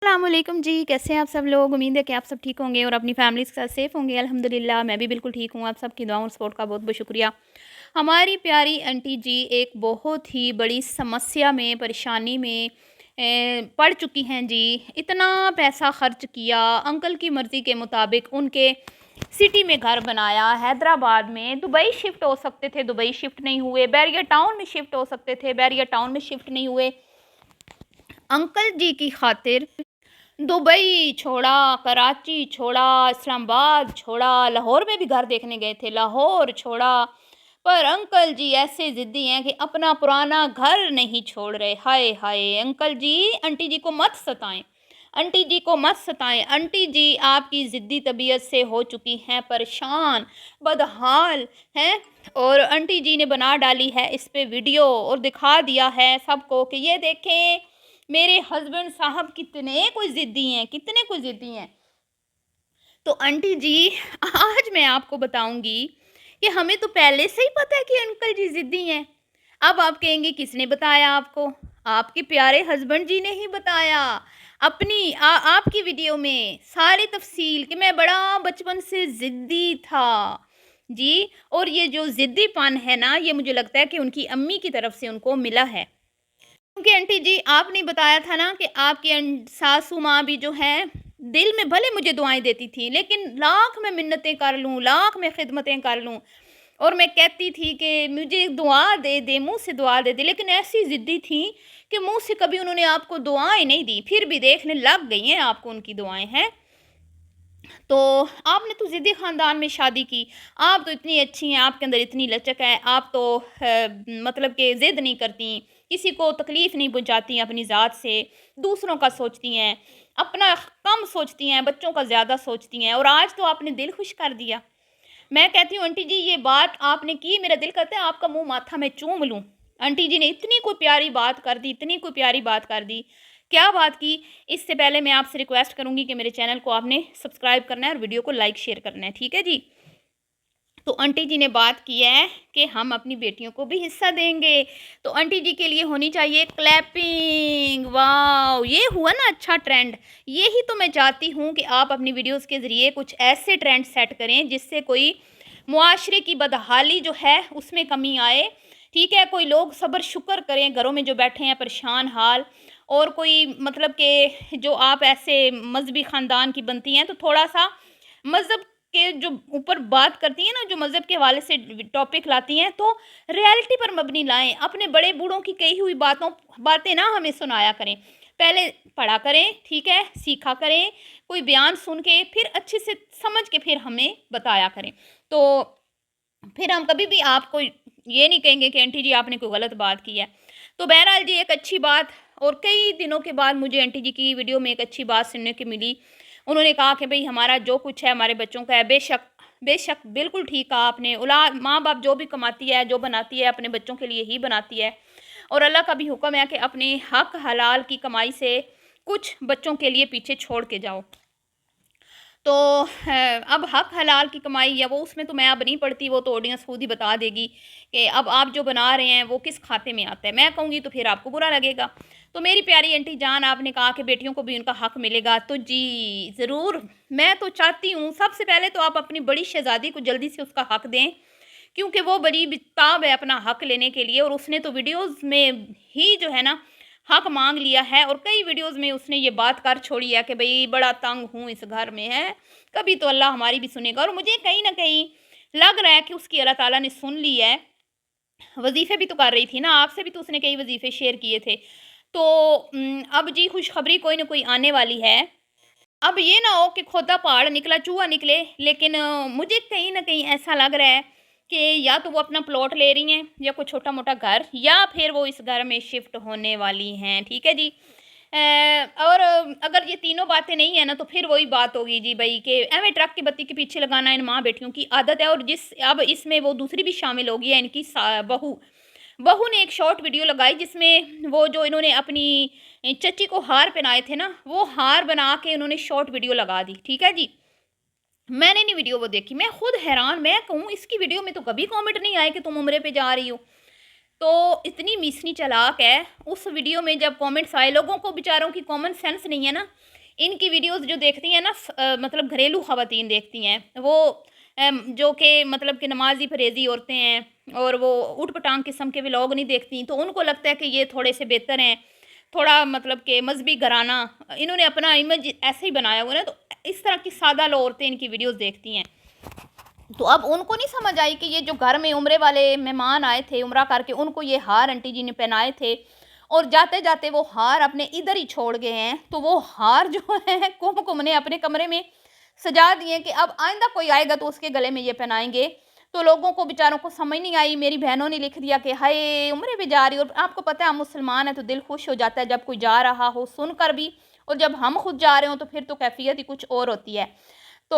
अस्सलामुअलैकुम जी, कैसे हैं आप सब लोग। उम्मीद है कि आप सब ठीक होंगे और अपनी फैमिलीज़ के साथ सेफ़ होंगे। अल्हम्दुलिल्लाह मैं भी बिल्कुल ठीक हूँ। आप सबकी दुआओं और सपोर्ट का बहुत बहुत शुक्रिया। हमारी प्यारी आंटी जी एक बहुत ही बड़ी समस्या में, परेशानी में पड़ चुकी हैं जी। इतना पैसा खर्च किया, अंकल की मर्ज़ी के मुताबिक उनके सिटी में घर बनाया, हैदराबाद में। दुबई शिफ्ट हो सकते थे, दुबई शिफ्ट नहीं हुए। बैरिया टाउन में शिफ्ट हो सकते थे, बैरिया टाउन में शिफ्ट नहीं हुए। अंकल जी की खातिर दुबई छोड़ा, कराची छोड़ा, इस्लामाबाद छोड़ा, लाहौर में भी घर देखने गए थे, लाहौर छोड़ा। पर अंकल जी ऐसे ज़िद्दी हैं कि अपना पुराना घर नहीं छोड़ रहे। हाय हाय अंकल जी, आंटी जी को मत सताएं, आंटी जी को मत सताएं। आंटी जी आपकी ज़िद्दी तबीयत से हो चुकी हैं परेशान, बदहाल हैं। और आंटी जी ने बना डाली है इस पे वीडियो और दिखा दिया है सबको कि ये देखें मेरे हस्बैंड साहब कितने कोई ज़िद्दी हैं, कितने कोई ज़िद्दी हैं। तो आंटी जी आज मैं आपको बताऊंगी कि हमें तो पहले से ही पता है कि अंकल जी ज़िद्दी हैं। अब आप कहेंगे किसने बताया आपको? आपके प्यारे हस्बैंड जी ने ही बताया अपनी आपकी वीडियो में सारी तफसील कि मैं बड़ा बचपन से ज़िद्दी था जी। और ये जो ज़िद्दीपन है ना, ये मुझे लगता है कि उनकी अम्मी की तरफ से उनको मिला है। क्योंकि आंटी जी आपने बताया था ना कि आपकी सासू माँ भी जो है दिल में भले मुझे दुआएं देती थी, लेकिन लाख मैं मिन्नतें कर लूँ, लाख मैं खिदमतें कर लूँ और मैं कहती थी कि मुझे दुआ दे दे, मुंह से दुआ दे दे, लेकिन ऐसी ज़िद्दी थी कि मुंह से कभी उन्होंने आपको दुआएं नहीं दी, फिर भी देखने लग गई हैं आपको उनकी दुआएं हैं। तो आपने तो ज़िद्दी ख़ानदान में शादी की, आप तो इतनी अच्छी हैं, आपके अंदर इतनी लचक है, आप तो मतलब कि ज़िद नहीं करती, किसी को तकलीफ़ नहीं पहुंचाती अपनी ज़ात से, दूसरों का सोचती हैं, अपना कम सोचती हैं, बच्चों का ज़्यादा सोचती हैं। और आज तो आपने दिल खुश कर दिया। मैं कहती हूँ आंटी जी ये बात आपने की, मेरा दिल करता है आपका मुँह माथा मैं चूम लूँ। आंटी जी ने इतनी कोई प्यारी बात कर दी, इतनी कोई प्यारी बात कर दी। क्या बात की? इससे पहले मैं आपसे रिक्वेस्ट करूँगी कि मेरे चैनल को आपने सब्सक्राइब करना है और वीडियो को लाइक शेयर करना है, ठीक है जी? तो आंटी जी ने बात की है कि हम अपनी बेटियों को भी हिस्सा देंगे। तो आंटी जी के लिए होनी चाहिए क्लैपिंग। वाओ! ये हुआ ना अच्छा ट्रेंड। यही तो मैं चाहती हूँ कि आप अपनी वीडियोस के ज़रिए कुछ ऐसे ट्रेंड सेट करें जिससे कोई मुआशरे की बदहाली जो है उसमें कमी आए। ठीक है, कोई लोग सब्र शुक्र करें घरों में जो बैठे हैं परेशान हाल। और कोई मतलब कि जो आप ऐसे मजहबी ख़ानदान की बनती हैं तो थोड़ा सा मज़हब के जो ऊपर बात करती हैं ना, जो मज़हब के हवाले से टॉपिक लाती हैं, तो रियलिटी पर मबनी लाएँ। अपने बड़े बूढ़ों की कही हुई बातें ना हमें सुनाया करें। पहले पढ़ा करें, ठीक है, सीखा करें, कोई बयान सुन के फिर अच्छे से समझ के फिर हमें बताया करें। तो फिर हम कभी भी आपको ये नहीं कहेंगे कि आंटी जी आपने कोई गलत बात की है। तो बहरहाल जी एक अच्छी बात, और कई दिनों के बाद मुझे आंटी जी की वीडियो में एक अच्छी बात सुनने को मिली। उन्होंने कहा कि भई हमारा जो कुछ है हमारे बच्चों का है। बेशक, बेशक बिल्कुल ठीक कहा आपने। औलाद माँ-बाप जो भी कमाती है, जो बनाती है अपने बच्चों के लिए ही बनाती है। और अल्लाह का भी हुक्म है कि अपने हक हलाल की कमाई से कुछ बच्चों के लिए पीछे छोड़ के जाओ। तो अब हक हलाल की कमाई या वो उसमें तो मैं अब नहीं पढ़ती, वो तो ऑडियंस खुद ही बता देगी कि अब आप जो बना रहे हैं वो किस खाते में आता है। मैं कहूँगी तो फिर आपको बुरा लगेगा। तो मेरी प्यारी आंटी जान, आपने कहा कि बेटियों को भी उनका हक मिलेगा, तो जी ज़रूर। मैं तो चाहती हूँ सबसे पहले तो आप अपनी बड़ी शहज़ादी को जल्दी से उसका हक दें, क्योंकि वो बड़ी बेताब है अपना हक लेने के लिए। और उसने तो वीडियोज़ में ही जो है ना हक मांग लिया है, और कई वीडियोज़ में उसने ये बात कर छोड़ी है कि भई बड़ा तंग हूँ इस घर में है, कभी तो अल्लाह हमारी भी सुनेगा। और मुझे कहीं न कहीं लग रहा है कि उसकी अल्लाह ताला ने सुन ली है। वज़ीफ़े भी तो कर रही थी ना, आपसे भी तो उसने कई वज़ीफ़े शेयर किए थे। तो अब जी खुशखबरी कोई न कोई आने वाली है। अब ये ना हो कि खोदा पहाड़ निकला चूहा निकले, लेकिन मुझे कहीं न कहीं ऐसा लग रहा है कि या तो वो अपना प्लॉट ले रही हैं या कोई छोटा-मोटा घर, या फिर वो इस घर में शिफ्ट होने वाली हैं, ठीक है जी। और अगर ये तीनों बातें नहीं है ना, तो फिर वही बात होगी जी भई कि एवें ट्रक की बत्ती के पीछे लगाना इन माँ-बेटियों की आदत है। और जिस अब इसमें वो दूसरी भी शामिल हो गई है, इनकी बहू। बहू ने एक शॉर्ट वीडियो लगाई जिसमें वो जो इन्होंने अपनी चच्ची को हार पहनाए थे ना, वो हार बना के उन्होंने शॉर्ट वीडियो लगा दी, ठीक है जी। मैंने नहीं वीडियो वो देखी, मैं खुद हैरान। मैं कहूँ इसकी वीडियो में तो कभी कमेंट नहीं आए कि तुम उम्रे पे जा रही हो। तो इतनी मिसनी चालाक है, उस वीडियो में जब कमेंट्स आए, लोगों को बेचारों की कॉमन सेंस नहीं है ना, इनकी वीडियोस जो देखती हैं ना मतलब घरेलू ख़वातीन देखती हैं वो, जो कि मतलब कि नमाज़ी परहेज़ी औरतें हैं और वो ऊट-पटांग किस्म के व्लॉग नहीं देखती, तो उनको लगता है कि ये थोड़े से बेहतर हैं, थोड़ा मतलब कि मज़हबी घराना, इन्होंने अपना इमेज ऐसे ही बनाया हुआ है ना, तो इस तरह की सादा लो औरतें इनकी वीडियोस देखती हैं। तो अब उनको नहीं समझ आई कि ये जो घर में उम्रे वाले मेहमान आए थे उम्रा करके, उनको ये हार आंटी जी ने पहनाए थे और जाते जाते वो हार अपने इधर ही छोड़ गए हैं, तो वो हार जो है कुमकुम ने अपने कमरे में सजा दिए कि अब आइंदा कोई आएगा तो उसके गले में ये पहनाएंगे। तो लोगों को बेचारों को समझ नहीं आई, मेरी बहनों ने लिख दिया कि हाय उम्रे भी जा रही, और आपको पता है हम मुसलमान हैं तो दिल खुश हो जाता है जब कोई जा रहा हो सुनकर भी, और जब हम खुद जा रहे हो तो फिर तो कैफियत ही कुछ और होती है। तो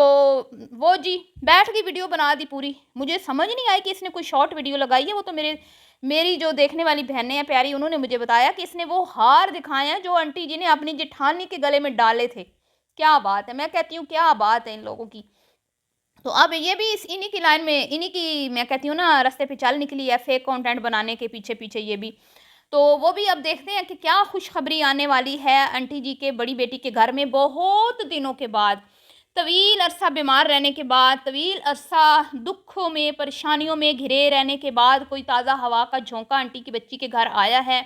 वो जी बैठ के वीडियो बना दी पूरी। मुझे समझ नहीं आई कि इसने कोई शॉर्ट वीडियो लगाई है, वो तो मेरी जो देखने वाली बहनें हैं प्यारी, उन्होंने मुझे बताया कि इसने वो हार दिखाए हैं जो आंटी जी ने अपनी जेठानी के गले में डाले थे। क्या बात है! मैं कहती हूँ क्या बात है इन लोगों की। तो अब ये भी इस इन्हीं की लाइन में, इन्हीं की मैं कहती हूँ ना रास्ते पे चल निकली है फेक कंटेंट बनाने के पीछे-पीछे ये भी। तो वो भी अब देखते हैं कि क्या खुशखबरी आने वाली है आंटी जी के बड़ी बेटी के घर में बहुत दिनों के बाद। तवील अरसा बीमार रहने के बाद, तवील अरसा दुखों में, परेशानियों में घिरे रहने के बाद कोई ताज़ा हवा का झोंका आंटी की बच्ची के घर आया है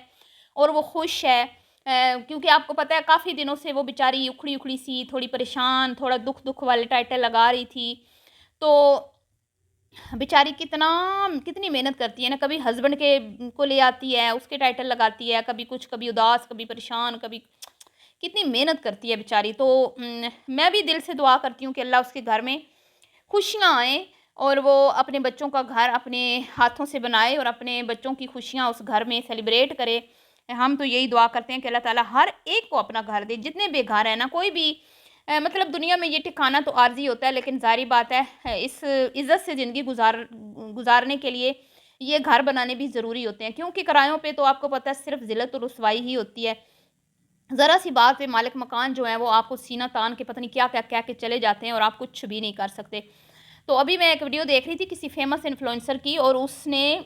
और वो खुश है। क्योंकि आपको पता है काफ़ी दिनों से वो बेचारी उखड़ी-उखड़ी सी, थोड़ी परेशान, थोड़ा दुःख-दुःख वाले टाइटल लगा रही थी। तो बेचारी कितनी मेहनत करती है ना, कभी हस्बैंड के को ले आती है, उसके टाइटल लगाती है, कभी कुछ, कभी उदास, कभी परेशान, कभी कितनी मेहनत करती है बेचारी। तो मैं भी दिल से दुआ करती हूँ कि अल्लाह उसके घर में खुशियाँ आएँ और वो अपने बच्चों का घर अपने हाथों से बनाए और अपने बच्चों की खुशियाँ उस घर में सेलिब्रेट करे। हम तो यही दुआ करते हैं कि अल्लाह ताला हर एक को अपना घर दे, जितने बेघर हैं ना, कोई भी मतलब दुनिया में ये ठिकाना तो आर्ज़ी होता है, लेकिन ज़ाहिर बात है इस इज़्ज़त से ज़िंदगी गुज़ारने के लिए ये घर बनाने भी ज़रूरी होते हैं। क्योंकि किरायों पे तो आपको पता है सिर्फ़ ज़िल्लत और रुसवाई ही होती है। ज़रा-सी बात पे मालिक मकान जो है वो आपको सीना तान के पता नहीं क्या-क्या कह के चले जाते हैं और आप कुछ भी नहीं कर सकते। तो अभी मैं एक वीडियो देख रही थी किसी फ़ेमस इन्फ्लुएंसर की, और उसने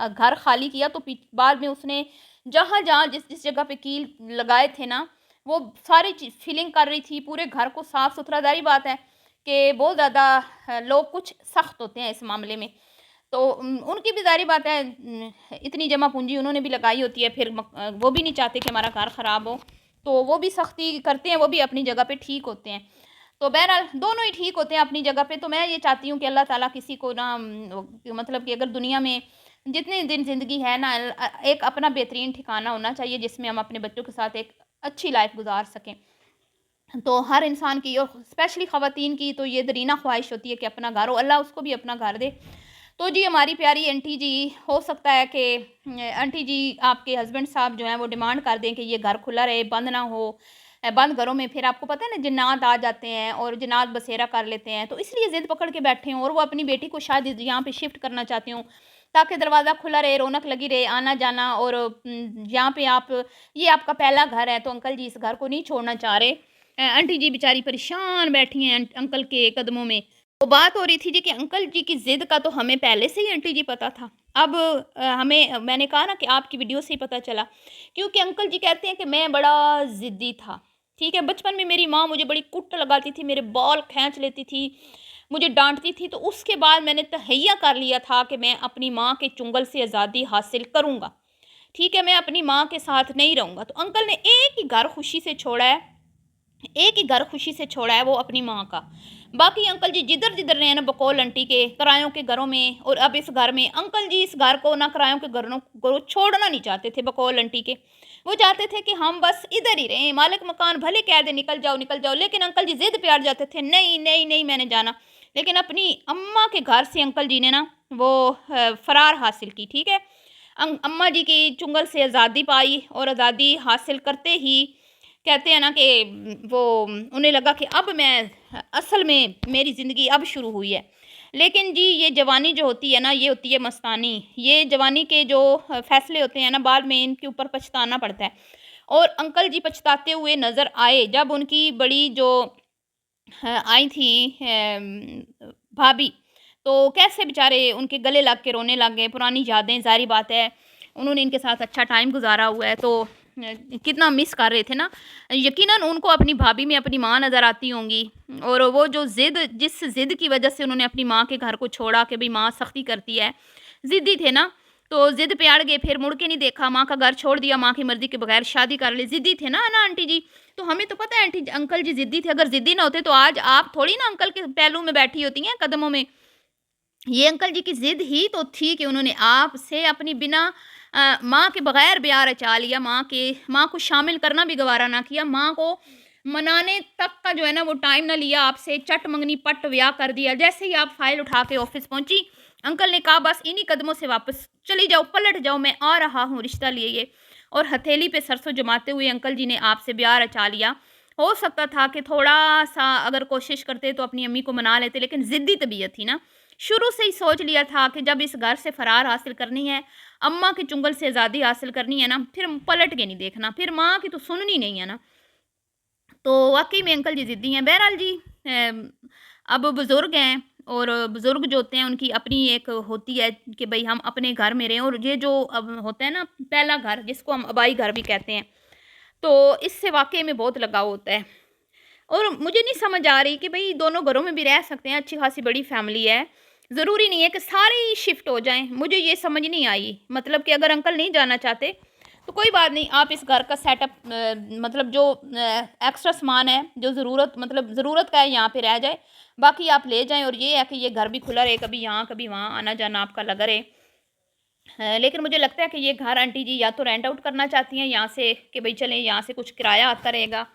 घर खाली किया तो बाद में उसने जहाँ-जहाँ जिस-जिस जगह पे कील लगाए थे ना, वो सारी चीज़ फिलिंग कर रही थी, पूरे घर को साफ-सुथरा। ज़ाहिर बात है कि बहुत ज़्यादा लोग कुछ सख्त होते हैं इस मामले में। तो उनकी भी ज़ाहिर बात है इतनी जमा पूँजी उन्होंने भी लगाई होती है, फिर वो भी नहीं चाहते कि हमारा घर ख़राब हो, तो वो भी सख्ती करते हैं, वो भी अपनी जगह पे ठीक होते हैं। तो बहरहाल दोनों ही ठीक होते हैं अपनी जगह पे। तो मैं ये चाहती हूँ कि अल्लाह ताला किसी को ना मतलब कि अगर दुनिया में जितने दिन ज़िंदगी है ना, एक अपना बेहतरीन ठिकाना होना चाहिए जिसमें हम अपने बच्चों के साथ एक अच्छी लाइफ़ गुज़ार सकें। तो हर इंसान की और स्पेशली ख़वातीन की तो ये दरीना ख्वाहिश होती है कि अपना घर हो, अल्लाह उसको भी अपना घर दे। तो जी हमारी प्यारी आंटी जी, हो सकता है कि आंटी जी आपके हस्बैंड साहब जो हैं वो डिमांड कर दें कि ये घर खुला रहे, बंद ना हो। बंद घरों में फिर आपको पता है ना जिन्नात आ जाते हैं और जिन्नात बसेरा कर लेते हैं, तो इसलिए ज़िद पकड़ के बैठे हों और वो अपनी बेटी को शायद यहाँ पे शिफ्ट करना चाहती हूँ ताकि दरवाज़ा खुला रहे, रौनक लगी रहे, आना जाना। और यहाँ पे आप, ये आपका पहला घर है तो अंकल जी इस घर को नहीं छोड़ना चाह रहे। आंटी जी बेचारी परेशान बैठी हैं अंकल के कदमों में। तो बात हो रही थी जी कि अंकल जी की ज़िद का तो हमें पहले से ही आंटी जी पता था। अब हमें, मैंने कहा ना कि आपकी वीडियो से ही पता चला, क्योंकि अंकल जी कहते हैं कि मैं बड़ा ज़िद्दी था। ठीक है, बचपन में मेरी माँ मुझे बड़ी कुट लगाती थी, मेरे बाल खींच लेती थी, मुझे डाँटती थी, तो उसके बाद मैंने तहैया कर लिया था कि मैं अपनी माँ के चुंगल से आज़ादी हासिल करूँगा। ठीक है, मैं अपनी माँ के साथ नहीं रहूँगा। तो अंकल ने एक ही घर खुशी से छोड़ा है, एक ही घर खुशी से छोड़ा है, वो अपनी माँ का। बाकी अंकल जी जिधर-जिधर रहे हैं ना बकौल आंटी के, किरायों के घरों में और अब इस घर में, अंकल जी इस घर को ना किरायों के घरों को छोड़ना नहीं चाहते थे बकौल आंटी के। वो चाहते थे कि हम बस इधर ही रहें, मालिक मकान भले कह दे निकल जाओ, लेकिन अंकल जी ज़िद पे अड़ जाते थे, नहीं, नहीं, नहीं मैंने जाना। लेकिन अपनी अम्मा के घर से अंकल जी ने ना वो फ़रार हासिल की, ठीक है? अम्मा जी की चुंगल से आज़ादी पाई और आज़ादी हासिल करते ही कहते हैं ना कि वो उन्हें लगा कि अब मैं असल में मेरी ज़िंदगी अब शुरू हुई है। लेकिन जी ये जवानी जो होती है ना, ये होती है मस्तानी। ये जवानी के जो फ़ैसले होते हैं ना, बाद में इनके ऊपर पछताना पड़ता है। और अंकल जी पछताते हुए नज़र आए जब उनकी बड़ी जो हाँ, आई थी भाभी, तो कैसे बेचारे उनके गले लग के रोने लग गए। पुरानी यादें, ज़ाहिर बात है उन्होंने इनके साथ अच्छा टाइम गुजारा हुआ है, तो कितना मिस कर रहे थे ना। यकीनन उनको अपनी भाभी में अपनी माँ नज़र आती होंगी, और वो जो जिस ज़िद की वजह से उन्होंने अपनी माँ के घर को छोड़ा कि भाई माँ सख्ती करती है, ज़िद्दी थे ना, तो ज़िद पे अड़ गए, फिर मुड़ के नहीं देखा, माँ का घर छोड़ दिया, माँ की मर्ज़ी के बगैर शादी कर ली। ज़िद्दी थे ना आंटी जी। तो हमें तो पता है अंकल जी ज़िद्दी थे, अगर ज़िद्दी ना होते तो आज आप थोड़ी ना अंकल के पहलू में बैठी होती हैं, कदमों में। ये अंकल जी की ज़िद ही तो थी कि उन्होंने आपसे अपनी बिना माँ के बगैर ब्याह रचा लिया, माँ को शामिल करना भी गवारा ना किया, माँ को मनाने तक का जो है ना वो टाइम ना लिया, आपसे चट मंगनी पट ब्याह कर दिया। जैसे ही आप फाइल उठा के ऑफिस पहुंची, अंकल ने कहा बस इन्हीं कदमों से वापस चली जाओ, पलट जाओ, मैं आ रहा हूँ रिश्ता लिए ये। और हथेली पे सरसों जमाते हुए अंकल जी ने आपसे ब्याह रचा लिया। हो सकता था कि थोड़ा सा अगर कोशिश करते तो अपनी अम्मी को मना लेते, लेकिन ज़िद्दी तबीयत थी ना, शुरू से ही सोच लिया था कि जब इस घर से फरार हासिल करनी है, अम्मा के चुंगल से आज़ादी हासिल करनी है ना, फिर पलट के नहीं देखना, फिर माँ की तो सुननी नहीं है ना। तो वाक़ई में अंकल जी ज़िद्दी हैं। बहरहाल जी, अब बुज़ुर्ग हैं, और बुज़ुर्ग जो होते हैं उनकी अपनी एक होती है कि भई हम अपने घर में रहें, और ये जो अब होता है ना पहला घर जिसको हम आबाई घर भी कहते हैं, तो इससे वाक़ई में बहुत लगाव होता है। और मुझे नहीं समझ आ रही कि भई दोनों घरों में भी रह सकते हैं, अच्छी खासी बड़ी फैमिली है। ज़रूरी नहीं है कि सारे ही शिफ्ट हो जाएँ, मुझे ये समझ नहीं आई। मतलब कि अगर अंकल नहीं जाना चाहते, तो कोई बात नहीं, आप इस घर का सेटअप मतलब जो एक्स्ट्रा सामान है, जो ज़रूरत का है यहाँ पे रह जाए, बाकी आप ले जाएँ, और ये है कि ये घर भी खुला रहे, कभी यहाँ, कभी वहाँ आना-जाना आपका लगा रहे। लेकिन मुझे लगता है कि ये घर आंटी जी या तो रेंट आउट करना चाहती हैं यहाँ से कि भई चलें यहाँ से कुछ किराया आता रहेगा,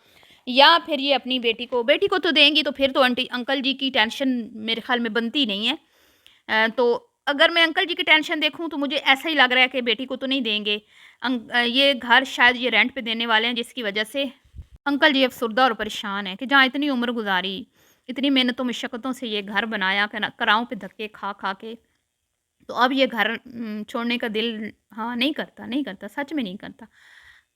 या फिर ये अपनी बेटी को तो देंगी, तो फिर तो आंटी अंकल जी की टेंशन मेरे ख़्याल में बनती नहीं है। तो अगर मैं अंकल जी की टेंशन देखूँ तो मुझे ऐसा ही लग रहा है कि बेटी को तो नहीं देंगे। ये घर शायद ये रेंट पे देने वाले हैं, जिसकी वजह से अंकल जी अफ़सरदा और परेशान हैं कि जहाँ इतनी उम्र गुज़ारी, इतनी मेहनतों मशक्क़तों से ये घर बनाया, कराओं पे धक्के खा-खा के, तो अब ये घर छोड़ने का दिल, हाँ, नहीं करता, सच में नहीं करता।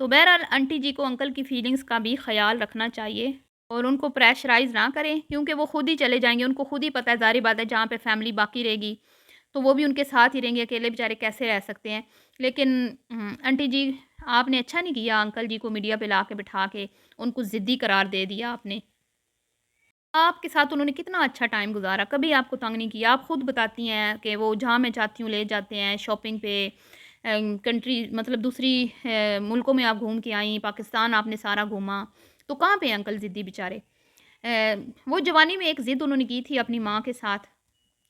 तो बहरहाल आंटी जी को अंकल की फीलिंग्स का भी ख़्याल रखना चाहिए, और उनको प्रेशराइज़ ना करें, क्योंकि वो खुद ही चले जाएँगे। उनको खुद ही पता है, ज़ाहिर बात है, जहाँ पे फैमिली बाकी रहेगी, तो वो भी उनके साथ ही रहेंगे, अकेले बेचारे कैसे रह सकते हैं। लेकिन आंटी जी, आपने अच्छा नहीं किया, अंकल जी को मीडिया पे ला के बिठा के उनको ज़िद्दी करार दे दिया आपने। आपके साथ उन्होंने कितना अच्छा टाइम गुज़ारा, कभी आपको तंग नहीं किया। आप खुद बताती हैं कि वो जहाँ मैं चाहती हूँ ले जाते हैं शॉपिंग पे, कंट्री मतलब दूसरी मुल्कों में आप घूम के आई, पाकिस्तान आपने सारा घूमा, तो कहाँ पे हैं अंकल ज़िद्दी बेचारे। वो जवानी में एक ज़िद उन्होंने की थी अपनी माँ के साथ,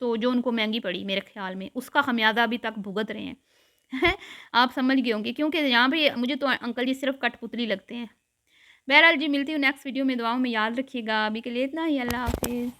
तो जो उनको महँगी पड़ी मेरे ख़्याल में, उसका ख़मियाज़ा अभी तक भुगत रहे हैं। आप समझ गए होंगे, क्योंकि यहाँ पे मुझे तो अंकल जी सिर्फ़ कठपुतली लगते हैं। बहरहाल जी, मिलती हूँ नेक्स्ट वीडियो में, दुआओं में याद रखिएगा। अभी के लिए इतना ही, अल्लाह हाफ़िज़।